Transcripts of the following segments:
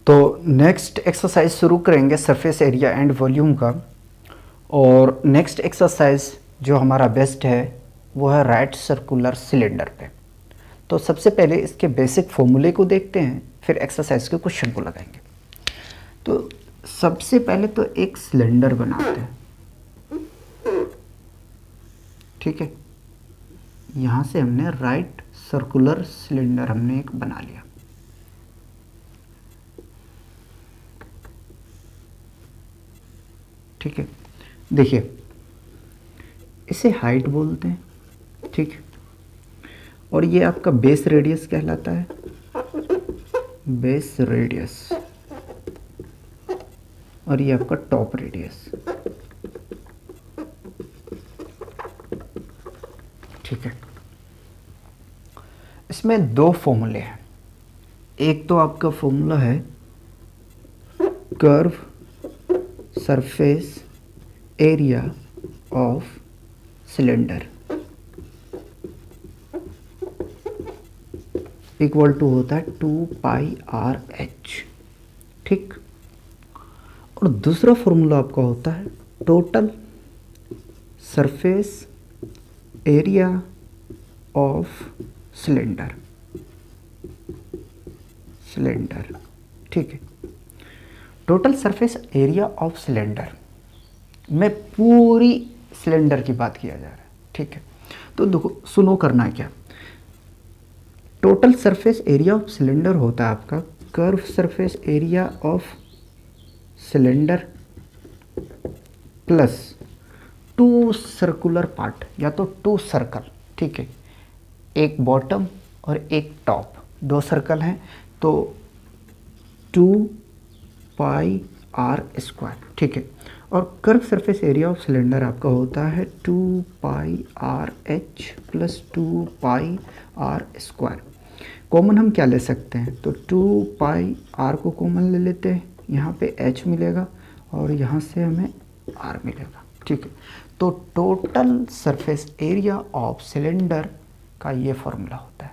तो next exercise शुरू करेंगे सरफेस एरिया एंड वॉल्यूम का। और नेक्स्ट एक्सरसाइज जो हमारा बेस्ट है वो है राइट सर्कुलर सिलेंडर पे। तो सबसे पहले इसके बेसिक फॉर्मूले को देखते हैं, फिर एक्सरसाइज के क्वेश्चन को लगाएंगे। तो सबसे पहले तो एक सिलेंडर बनाते हैं, ठीक है। यहाँ से हमने राइट सर्कुलर सिलेंडर हमने एक बना लिया। ठीक है, देखिए इसे हाइट बोलते हैं, ठीक है। और ये आपका बेस रेडियस कहलाता है, बेस रेडियस। और ये आपका टॉप रेडियस, ठीक है। इसमें दो फॉर्मूले हैं। एक तो आपका फॉर्मूला है curve surface area of cylinder equal to होता है 2πr/h, ठीक। और दूसरा फॉर्मूला आपका होता है total surface area of cylinder, ठीक है। Total surface area of cylinder में पूरी सिलेंडर की बात किया जा रहा है, ठीक है। तो देखो सुनो करना है क्या। Total surface area of cylinder होता है आपका curve surface area of cylinder plus 2 circular part या तो 2 सर्कल, ठीक है। एक बॉटम और एक टॉप, 2 सर्कल हैं तो 2πr², ठीक है। और curve surface area of cylinder आपका होता है 2πrh प्लस 2πr²। कॉमन हम क्या ले सकते हैं, तो 2πr को कॉमन ले लेते हैं, यहाँ पे h मिलेगा और यहाँ से हमें r मिलेगा, ठीक है। तो total surface area of cylinder का ये फॉर्मूला होता है,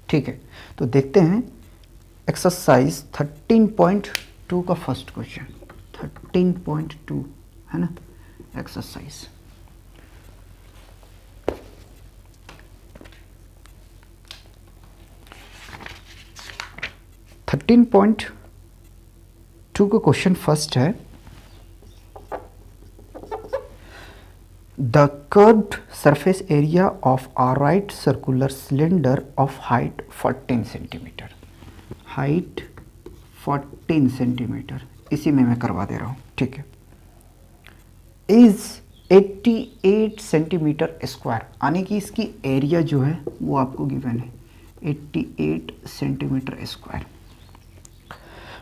ठीक है। तो देखते हैं एक्सरसाइज 13.2 का फर्स्ट क्वेश्चन। 13.2 है ना एक्सरसाइज। थर्टीन पॉइंट टू का क्वेश्चन फर्स्ट है the curved surface area of a right circular cylinder of height 14 centimetre, height 14 centimetre, इसी में मैं करवा दे रहा हूँ, ठीक है। इज 88 सेंटीमीटर स्क्वायर, यानी कि इसकी एरिया जो है वो आपको गिवन है 88 centimetre square.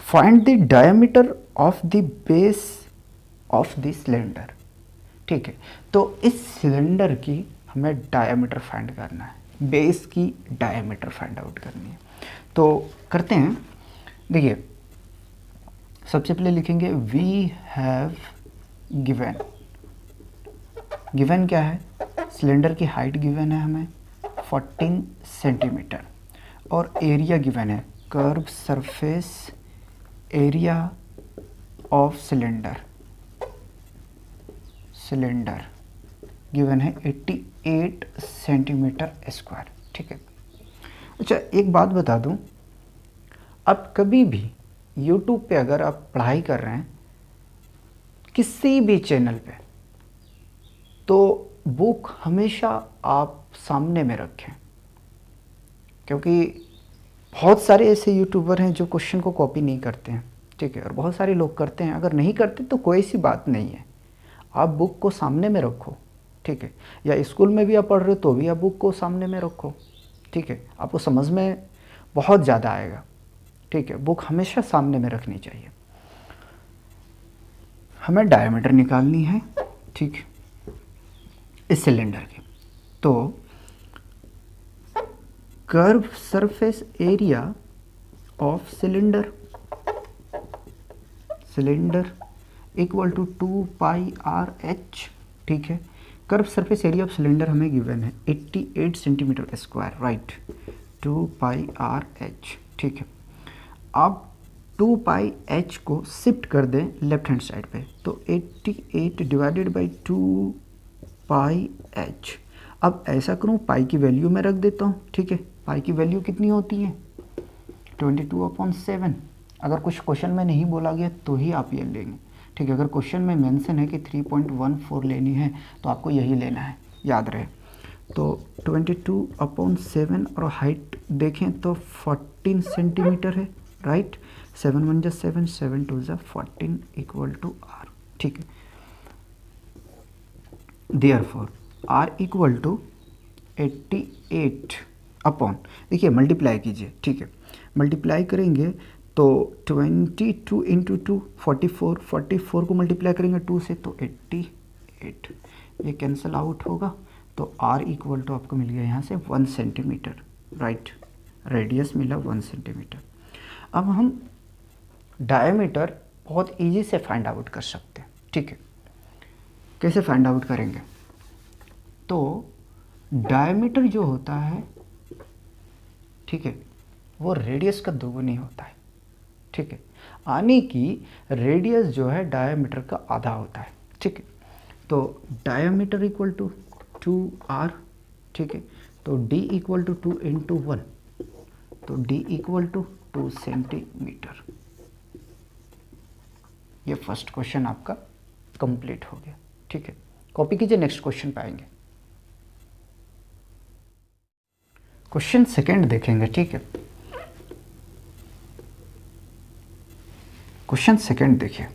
Find the diameter of the base of the cylinder, ठीक है। तो इस सिलेंडर की हमें डायमीटर फाइंड करना है, बेस की डायमीटर फाइंड आउट करनी है। तो करते हैं, देखिए सबसे पहले लिखेंगे वी हैव गिवन। गिवन क्या है, सिलेंडर की हाइट गिवन है हमें 14 सेंटीमीटर और एरिया गिवन है curve surface area of cylinder given है 88 सेंटीमीटर स्क्वायर, ठीक है। अच्छा एक बात बता दूं, आप कभी भी YouTube पे अगर आप पढ़ाई कर रहे हैं किसी भी चैनल पे, तो बुक हमेशा आप सामने में रखें, क्योंकि बहुत सारे ऐसे यूट्यूबर हैं जो क्वेश्चन को कॉपी नहीं करते हैं, ठीक है। और बहुत सारे लोग करते हैं, अगर नहीं करते तो कोई सी बात नहीं है, आप बुक को सामने में रखो, ठीक है। या स्कूल में भी आप पढ़ रहे हो तो भी आप बुक को सामने में रखो, ठीक है। आपको समझ में बहुत ज़्यादा आएगा, ठीक है। बुक हमेशा सामने में रखनी चाहिए। हमें डायमीटर निकालनी है, ठीक, इस सिलेंडर की। तो curve surface area of cylinder equal to 2πrh, ठीक है। Curve surface area of cylinder हमें गिवन है 88 सेंटीमीटर स्क्वायर, राइट, 2πrh, ठीक है। अब टू पाई एच को शिफ्ट कर दें लेफ्ट हैंड साइड पे, तो 88 डिवाइडेड बाई 2 पाई एच। अब ऐसा करूँ, पाई की वैल्यू मैं रख देता हूँ, ठीक है। पाई की वैल्यू कितनी होती है 22/7। अगर कुछ क्वेश्चन में नहीं बोला गया तो ही आप ये लेंगे, ठीक है। अगर क्वेश्चन में मेंशन है कि 3.14 लेनी है तो आपको यही लेना है, याद रहे। तो 22/7 और हाइट देखें तो 14 सेंटीमीटर है, राइट। 7 1 जा 7, 7 2 जा 14 इक्वल टू आर, ठीक है। Therefore r equal to 88 upon, देखिए मल्टीप्लाई कीजिए, ठीक है। मल्टीप्लाई करेंगे तो 22 इंटू 2 44, 44 को मल्टीप्लाई करेंगे 2 से तो 88, ये कैंसिल आउट होगा। तो r इक्वल टू आपको मिल गया यहाँ से 1 सेंटीमीटर, राइट। रेडियस मिला 1 सेंटीमीटर। अब हम डायमीटर बहुत इजी से फाइंड आउट कर सकते हैं, ठीक है। कैसे फाइंड आउट करेंगे, तो डायमीटर जो होता है, ठीक है, वो रेडियस का दोगुनी होता है, ठीक है। यानी कि रेडियस जो है डायमीटर का आधा होता है, ठीक है। तो डायमीटर इक्वल टू 2r, ठीक है। तो d इक्वल टू 2 इंटू 1, तो d इक्वल टू 2 सेंटीमीटर। ये फर्स्ट क्वेश्चन आपका कंप्लीट हो गया, ठीक है। कॉपी कीजिए, नेक्स्ट क्वेश्चन पे आएंगे। क्वेश्चन सेकंड देखेंगे, ठीक है। क्वेश्चन सेकंड देखिए,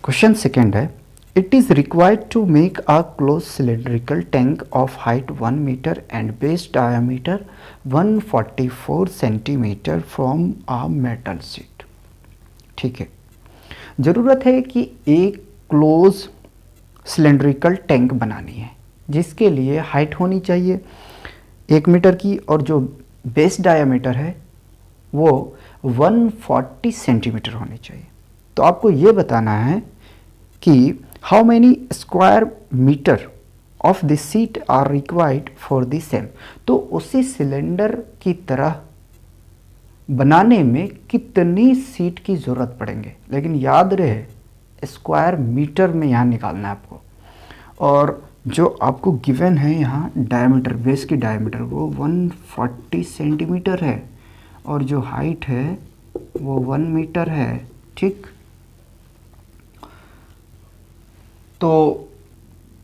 क्वेश्चन सेकंड है, it is required to make a close cylindrical tank of height 1 metre and base diameter 144 centimetre from a metal sheet, ठीक है। ज़रूरत है कि एक क्लोज सिलेंड्रिकल टैंक बनानी है, जिसके लिए हाइट होनी चाहिए 1 मीटर की, और जो बेस डायमीटर है वो 140 सेंटीमीटर होनी चाहिए। तो आपको ये बताना है कि how many square metre of the sheet are required for the same. तो उसी सिलेंडर की तरह बनाने में कितनी सीट की ज़रूरत पड़ेंगे, लेकिन याद रहे स्क्वायर मीटर में यहाँ निकालना है आपको। और जो आपको गिवन है यहाँ डायमीटर, बेस की डायमीटर वो 140 सेंटीमीटर है, और जो हाइट है वो 1 मीटर है, ठीक। तो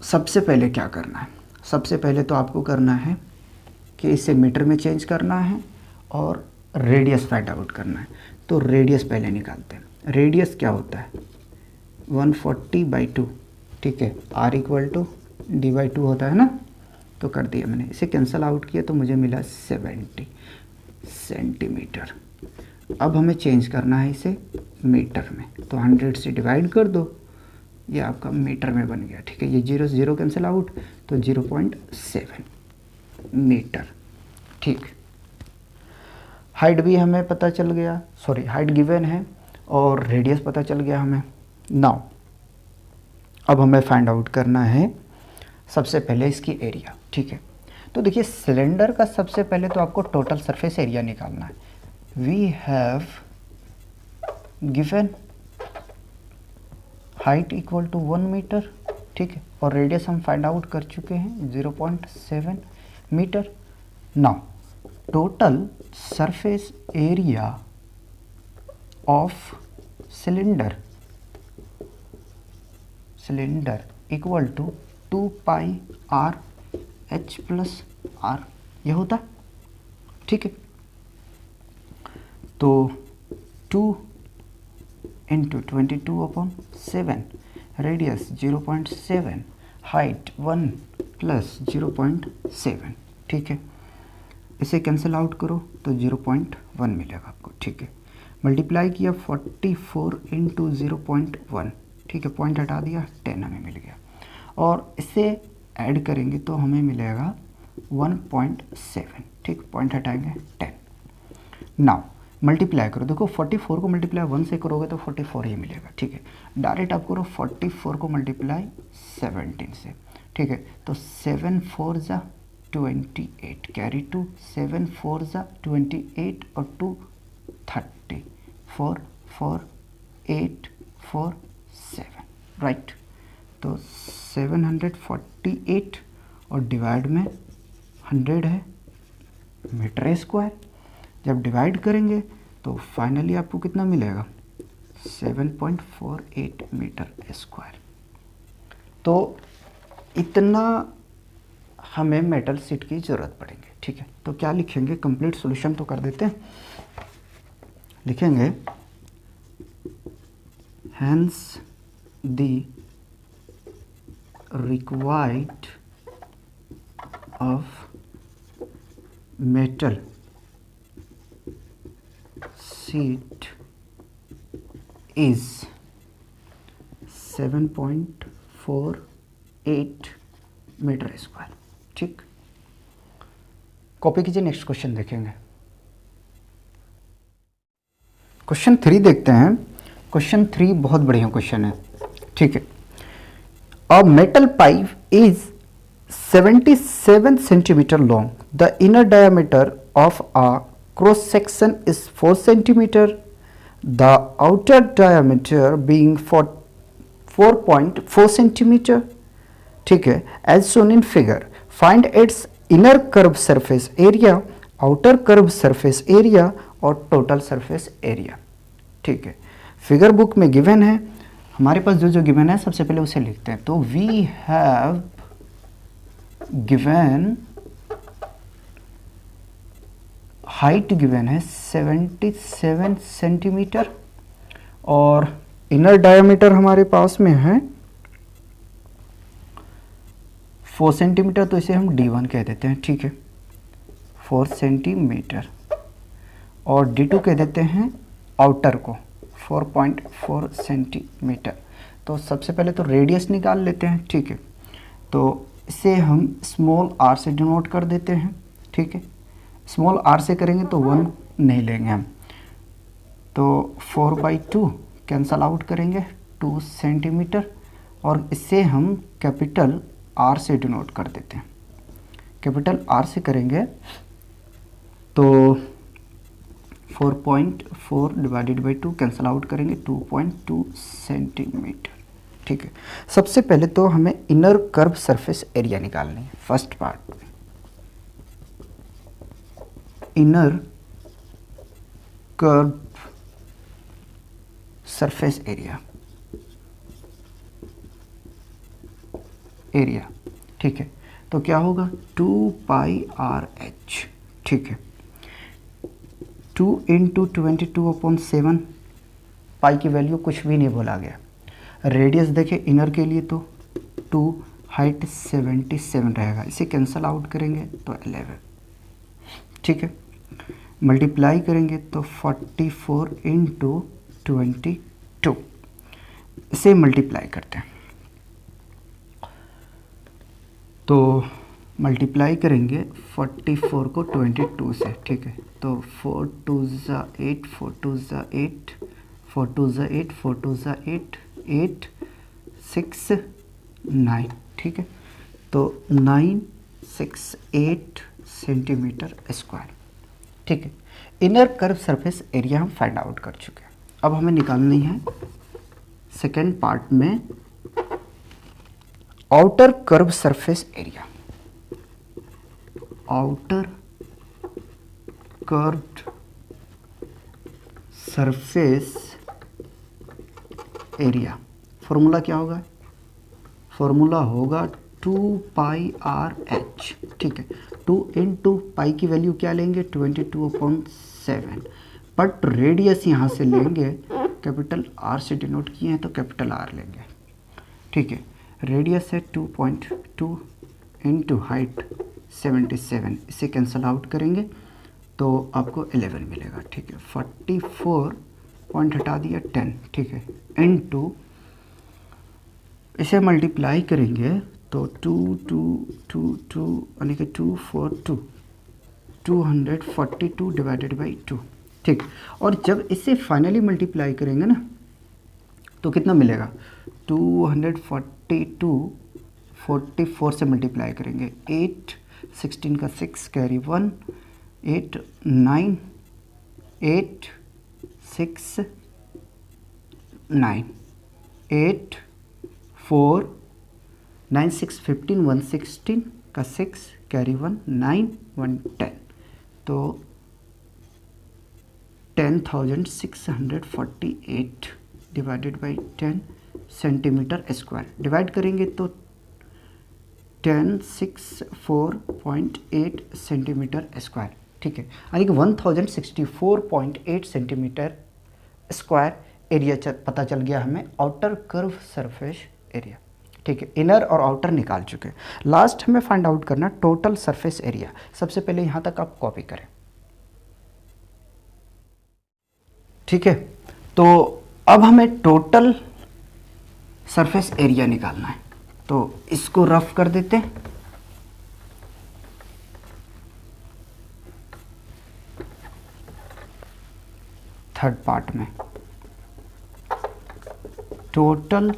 सबसे पहले क्या करना है, सबसे पहले तो आपको करना है कि इसे मीटर में चेंज करना है और रेडियस फाइंड आउट करना है। तो रेडियस पहले निकालते हैं। रेडियस क्या होता है 140/2, ठीक है। r इक्वल टू d/2 होता है ना, तो कर दिया मैंने। इसे कैंसिल आउट किया तो मुझे मिला 70 सेंटीमीटर। अब हमें चेंज करना है इसे मीटर में, तो 100 से डिवाइड कर दो, ये आपका मीटर में बन गया, ठीक है। ये 0 से 0 कैंसिल आउट, तो 0.7 मीटर, ठीक। हाइट भी हमें पता चल गया, सॉरी हाइट गिवन है और रेडियस पता चल गया हमें। नाउ अब हमें फाइंड आउट करना है सबसे पहले इसकी एरिया, ठीक है। तो देखिए सिलेंडर का सबसे पहले तो आपको टोटल सरफेस एरिया निकालना है। We have given height equal to 1 metre, ठीक है, और रेडियस हम फाइंड आउट कर चुके हैं 0.7 metre. Now total surface area of cylinder equal to 2 pi r h plus r, ये होता है, ठीक है। तो 2 इंटू 22/7, रेडियस 0.7, हाइट 1 प्लस 0.7, ठीक है। इसे कैंसिल आउट करो तो 0.1 मिलेगा आपको, ठीक है। मल्टीप्लाई किया 44 इंटू 0.1, ठीक है, पॉइंट हटा दिया 10 हमें मिल गया, और इसे ऐड करेंगे तो हमें मिलेगा 1.7, ठीक, पॉइंट हटाएंगे 10। नाउ मल्टीप्लाई करो, देखो 44 को मल्टीप्लाई 1 से करोगे तो 44 ही मिलेगा, ठीक है। डायरेक्ट आप करो 44 को मल्टीप्लाई 17 से, ठीक है। तो 7 4 जा 28, कैरी 2, 7 4 जा 28 और 2 30, 4 4 8 4 7, राइट। तो 748 और डिवाइड में 100 है मीटर स्क्वायर। जब डिवाइड करेंगे तो फाइनली आपको कितना मिलेगा, 7.48 मीटर स्क्वायर। तो इतना हमें मेटल शीट की ज़रूरत पड़ेगी, ठीक है। तो क्या लिखेंगे, कंप्लीट सॉल्यूशन तो कर देते हैं। लिखेंगे hence the required of metal sheet is 7.48 metre square, ठीक। कॉपी कीजिए, नेक्स्ट क्वेश्चन देखेंगे। क्वेश्चन 3 देखते हैं। क्वेश्चन 3 बहुत बढ़िया क्वेश्चन है, ठीक है। A metal pipe is 77 centimetre long, the inner diameter of a cross section is 4 centimetre, the outer diameter being 4.4 centimetre, ठीक है, as shown in figure. Find its inner curve surface area, outer curve surface area और total surface area, ठीक है। Figure book में given है, हमारे पास जो जो गिवन है सबसे पहले उसे लिखते हैं। तो we have given, height given है 77 सेंटीमीटर और इनर डायमीटर हमारे पास में है 4 सेंटीमीटर, तो इसे हम D1 कह देते हैं, ठीक है, 4 सेंटीमीटर। और D2 कह देते हैं आउटर को 4.4 सेंटीमीटर। तो सबसे पहले तो रेडियस निकाल लेते हैं, ठीक है। तो इसे हम स्मॉल r से डिनोट कर देते हैं, ठीक है। स्मॉल r से करेंगे तो 1 नहीं लेंगे हम, तो 4/2 कैंसल आउट करेंगे, 2 सेंटीमीटर। और इसे हम कैपिटल R से डिनोट कर देते हैं। कैपिटल R से करेंगे तो 4.4 डिवाइडेड बाई 2 कैंसल आउट करेंगे, 2.2 सेंटीमीटर, ठीक है। सबसे पहले तो हमें इनर कर्व सरफेस एरिया निकालनी है। First part, inner curve surface area, ठीक है। तो क्या होगा, 2πRH, ठीक है। 2 इंटू 22/7, पाई की वैल्यू कुछ भी नहीं बोला गया। रेडियस देखें इनर के लिए तो 2, हाइट 77 रहेगा, इसे कैंसल आउट करेंगे तो 11, ठीक है। मल्टीप्लाई करेंगे तो 44 इंटू 22, इसे मल्टीप्लाई करते हैं। तो मल्टीप्लाई करेंगे 44 को 22 से, ठीक है। तो 4 2 ज़ा 8, 4 2 ज़ा 8, 4 2 ज़ा 8, 4 2 ज़ा 8, 8 6 9, ठीक है। तो 968 सेंटीमीटर स्क्वायर, ठीक है। इनर कर्व सरफेस एरिया हम फाइंड आउट कर चुके हैं। अब हमें निकालनी है सेकेंड पार्ट में outer curve surface area. Outer curved surface area, formula क्या होगा, फॉर्मूला होगा 2πRH, ठीक है। 2 इंटू पाई की वैल्यू क्या लेंगे, 22/7, बट रेडियस यहाँ से लेंगे, कैपिटल R से डिनोट किए हैं तो कैपिटल R लेंगे, ठीक है। रेडियस है 2.2 इंटू हाइट 77, इसे कैंसल आउट करेंगे तो आपको 11 मिलेगा, ठीक है। 44 पॉइंट हटा दिया 10, ठीक है, इंटू इसे मल्टीप्लाई करेंगे तो 2 2 2 2 यानी कि 242 242 डिवाइडेड बाई 2, ठीक। और जब इसे फाइनली मल्टीप्लाई करेंगे ना तो कितना मिलेगा, 242 44 से मल्टीप्लाई करेंगे, 8 16 का 6 कैरी 1, 8 9 8 6 9 8 4 9 6 15 116 का 6 कैरी 1 9 1 10, तो 10,648 divided by 10 centimetre square. Divide करेंगे तो 1064.8 सेंटीमीटर स्क्वायर। ठीक है, यानी कि 1064.8 सेंटीमीटर स्क्वायर एरिया पता चल गया हमें आउटर कर्व सरफेस एरिया। ठीक है, इनर और आउटर निकाल चुके हैं। लास्ट हमें फाइंड आउट करना टोटल सरफेस एरिया। सबसे पहले यहाँ तक आप कॉपी करें। ठीक है, तो अब हमें टोटल सरफेस एरिया निकालना है, तो इसको रफ कर देते हैं। थर्ड पार्ट में total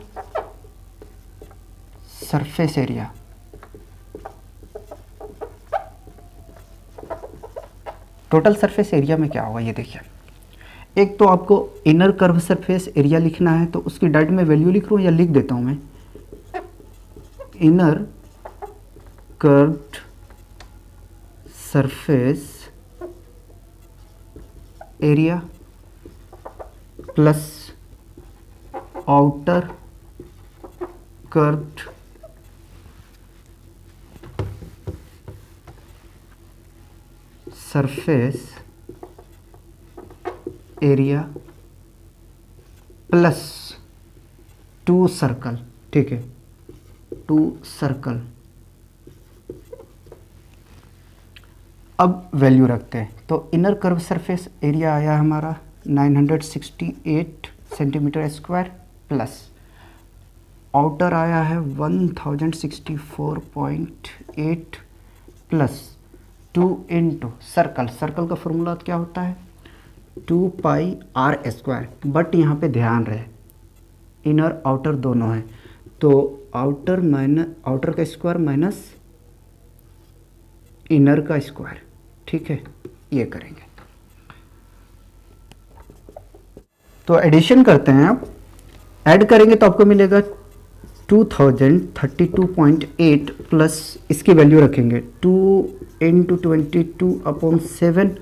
surface area, total surface area में क्या होगा ये देखिए। एक तो आपको इनर कर्व सरफेस एरिया लिखना है, तो उसकी डायरेक्ट में वैल्यू लिख रहा हूँ या लिख देता हूँ मैं, inner curved surface area plus outer curved surface area plus 2 circle. ठीक है, 2 सर्कल। अब वैल्यू रखते हैं, तो इनर कर्व सरफेस एरिया आया हमारा 968 सेंटीमीटर स्क्वायर प्लस आउटर आया है 1064.8 प्लस 2 इंटू सर्कल। सर्कल का फॉर्मूला क्या होता है 2 पाई आर स्क्वायर, बट यहाँ पे ध्यान रहे इनर आउटर दोनों हैं, तो आउटर का स्क्वायर माइनस इनर का स्क्वायर। ठीक है, ये करेंगे तो एडिशन करते हैं। आप ऐड करेंगे तो आपको मिलेगा 2032.8 प्लस इसकी वैल्यू रखेंगे 2 इंटू 22/7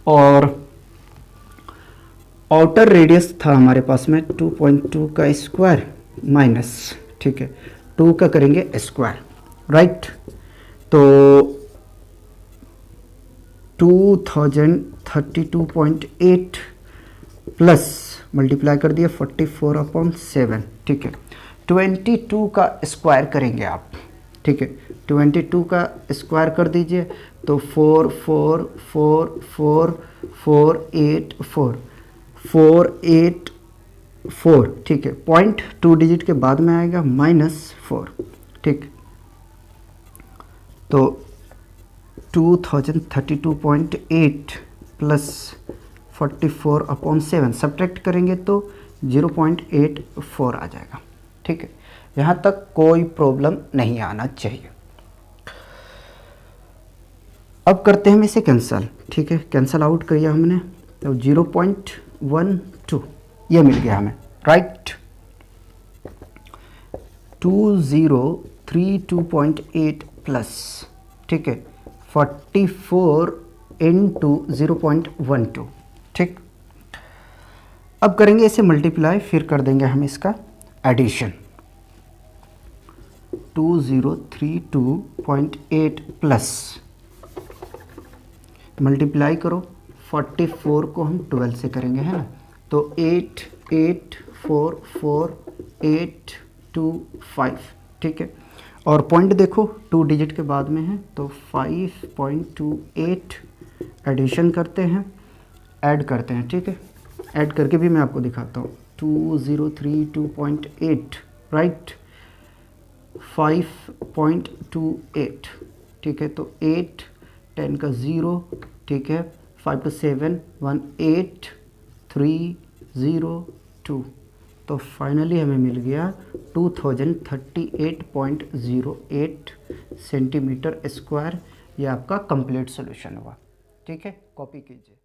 और आउटर रेडियस था हमारे पास में 2.2 का स्क्वायर माइनस, ठीक है, 2 का करेंगे स्क्वायर, राइट। तो 2032.8 प्लस मल्टीप्लाई कर दिया 44/7, ठीक है। 22 का स्क्वायर करेंगे आप, ठीक है, 22 का स्क्वायर कर दीजिए तो 4444484, ठीक है, 0.2 डिजिट के बाद में आएगा -4, ठीक। तो 2032.8 प्लस 44/7 सब्ट्रैक्ट करेंगे तो 0.84 आ जाएगा, ठीक है। यहाँ तक कोई प्रॉब्लम नहीं आना चाहिए। अब करते हैं हम इसे कैंसल, ठीक है, कैंसल आउट किया हमने तो 0.12 ये मिल गया हमें, राइट। 2032.8 प्लस, ठीक है, 44 इंटू 0.12, ठीक। अब करेंगे इसे मल्टीप्लाई, फिर कर देंगे हम इसका एडिशन। 2032.8 प्लस मल्टीप्लाई करो 44 को हम 12 से करेंगे, है ना, तो 8844,825, ठीक है। और पॉइंट देखो 2 डिजिट के बाद में है तो 5.28 एडिशन करते हैं, ऐड करते हैं, ठीक है। ऐड करके भी मैं आपको दिखाता हूँ 2032.8, राइट, 5.28, ठीक है, तो 8 10 का 0, ठीक है, 5 to 7 1 8 3 0 2, तो फाइनली हमें मिल गया 2038.08 सेंटीमीटर स्क्वायर। ये आपका कंप्लीट सॉल्यूशन हुआ, ठीक है, कॉपी कीजिए।